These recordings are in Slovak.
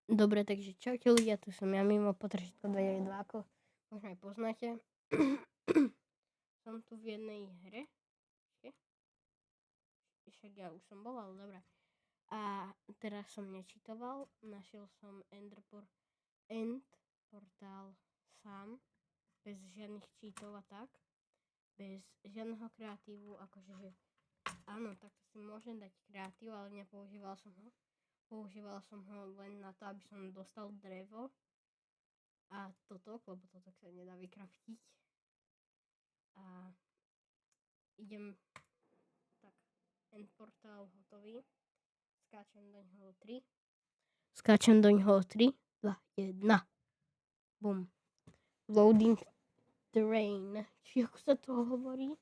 Dobre, takže čaute ľudia, tu som ja mimo Potržitko 292, ako možno aj poznáte. Som tu v jednej hre. Však ja už som bol, ale dobré. A teraz som nečitoval, našiel som End portál sám, bez žiadnych cheatov a tak. Bez žiadneho kreatívu, akože že áno, takto si môžem dať kreatív, ale nepoužíval som ho. Používal som ho len na to, aby som dostal drevo a toto, lebo toto sa nedá vykraftiť. A idem tak, end portál hotový. Skáčem do ňoho 3, 2, 1. Bum. Loading terrain. Či ako sa to hovorí?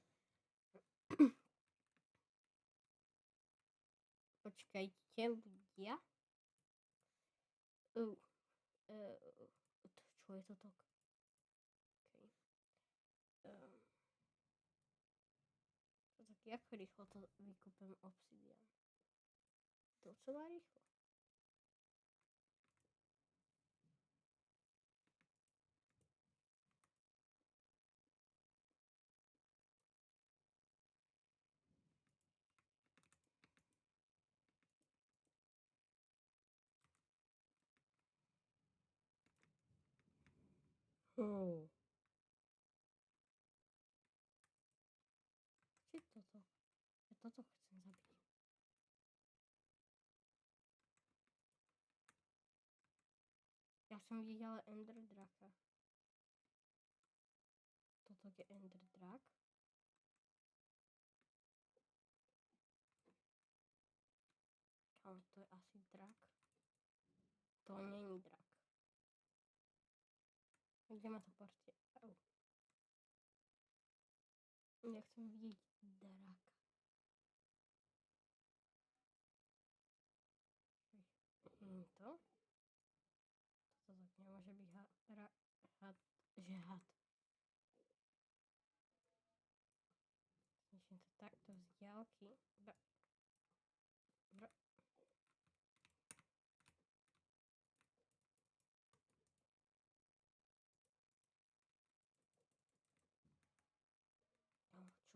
Počkajte, ľudia. Čo je toto? Okay. Tak jak rýchlo to vykúpem obsidian? Docela rýchlo. Či toto? Ja toto chcem zabiť. Ja som videla Ender draka. Toto je Ender drak. Ale to je asi drak. To není drak. Kde ma to portie? Ja chcem vidieť draka. To? Toto tak nemôže byť had. Zničím to takto z diaľky.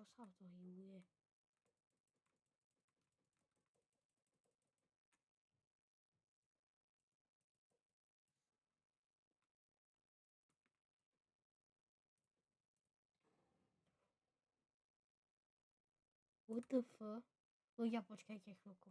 Čo sa to hýbuje? What the fuck? Ľudia, počkajte chvíľku.